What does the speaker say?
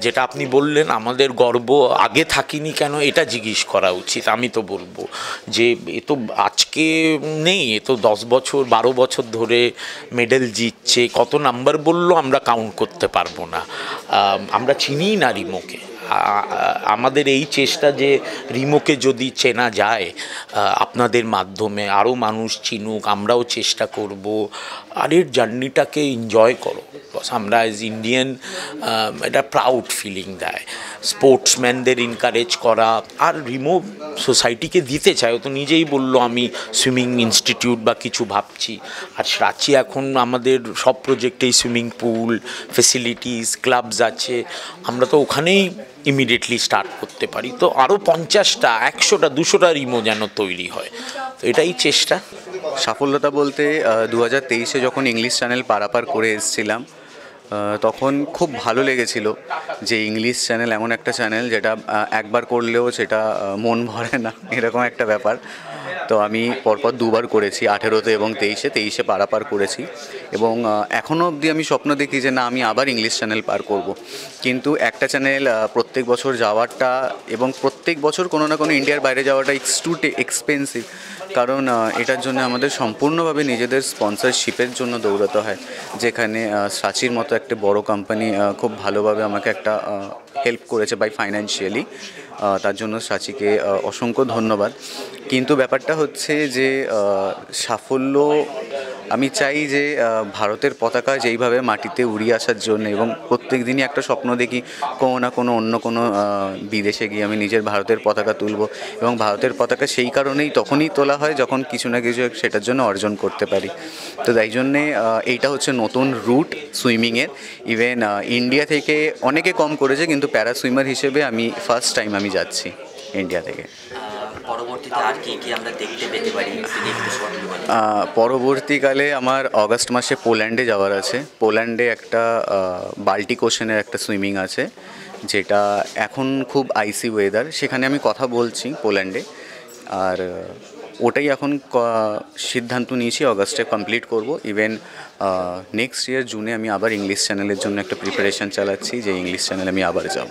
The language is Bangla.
যেটা আপনি বললেন আমাদের গর্ব আগে থাকিনি কেন, এটা জিজ্ঞেস করা উচিত। আমি তো বলবো যে এ তো আজকে নেই, এ তো 10 বছর 12 বছর ধরে মেডেল জিতছে, কত নাম্বার বললো আমরা কাউন্ট করতে পারবো না। আমরা চিনিই না রিমোকে। আমাদের এই চেষ্টা যে রিমোকে যদি চেনা যায় আপনাদের মাধ্যমে, আরও মানুষ চিনুক, আমরাও চেষ্টা করব। আর এর জার্নিটাকে এনজয় করো। আমরা অ্যাজ ইন্ডিয়ান এটা প্রাউড ফিলিং দেয়। স্পোর্টসম্যানদের এনকারেজ করা, আর রিমো সোসাইটিকে দিতে চায়। ও তো নিজেই বললো আমি সুইমিং ইনস্টিটিউট বা কিছু ভাবছি। আর রাঁচি এখন আমাদের সব প্রজেক্টেই সুইমিং পুল ফেসিলিটিস ক্লাবস আছে, আমরা তো ওখানেই ইমিডিয়েটলি স্টার্ট করতে পারি। তো আরও 50টা 100টা 200টা রিমো যেন তৈরি হয়, তো এটাই চেষ্টা। সাফল্যতা বলতে 2023-এ যখন ইংলিশ চ্যানেল পারাপার করে এসেছিলাম, তখন খুব ভালো লেগেছিল যে ইংলিশ চ্যানেল এমন একটা চ্যানেল যেটা একবার করলেও সেটা মন ভরে না, এরকম একটা ব্যাপার। তো আমি পরপর দুবার করেছি, 18-তে এবং 23-এ পারাপার করেছি। এবং এখনও অবধি আমি স্বপ্ন দেখি যে না, আমি আবার ইংলিশ চ্যানেল পার করব। কিন্তু একটা চ্যানেল প্রত্যেক বছর যাওয়াটা এবং প্রত্যেক বছর কোনো না কোনো ইন্ডিয়ার বাইরে যাওয়াটা টু এক্সপেন্সিভ। কারণ এটার জন্য আমাদের সম্পূর্ণভাবে নিজেদের স্পন্সরশিপের জন্য দৌড়াতে হয়, যেখানে সাচির মতো একটা বড় কোম্পানি খুব ভালোভাবে আমাকে একটা হেল্প করেছে বাই ফাইন্যান্সিয়ালি। তার জন্য সাচিকে অসংখ্য ধন্যবাদ। কিন্তু ব্যাপারটা হচ্ছে যে সাফল্য, আমি চাই যে ভারতের পতাকা যেইভাবে মাটিতে উড়িয়ে আসার জন্য, এবং প্রত্যেক দিনই একটা স্বপ্ন দেখি কোনো না কোনো অন্য কোনো বিদেশে গিয়ে আমি নিজের ভারতের পতাকা তুলব। এবং ভারতের পতাকা সেই কারণেই তখনই তোলা হয় যখন কিছু না কিছু সেটার জন্য অর্জন করতে পারি। তো তাই জন্যে এইটা হচ্ছে নতুন রুট সুইমিংয়ের। ইভেন ইন্ডিয়া থেকে অনেকে কম করেছে, কিন্তু প্যারা সুইমার হিসেবে আমি ফার্স্ট টাইম আমি যাচ্ছি ইন্ডিয়া থেকে। পরবর্তীতে আর কি কি আমরা দেখতে পেতে পারি? পরবর্তীকালে আমার অগাস্ট মাসে পোল্যান্ডে যাওয়ার আছে। পোল্যান্ডে একটা বাল্টিক ওশেনের একটা সুইমিং আছে, যেটা এখন খুব আইসি ওয়েদার, সেখানে আমি কথা বলছি পোল্যান্ডে। আর ওটাই এখন সিদ্ধান্ত নিয়েছি অগাস্টে কমপ্লিট করব। ইভেন নেক্সট ইয়ার জুনে আমি আবার ইংলিশ চ্যানেলের জন্য একটা প্রিপারেশান চালাচ্ছি, যে ইংলিশ চ্যানেলে আমি আবার যাব।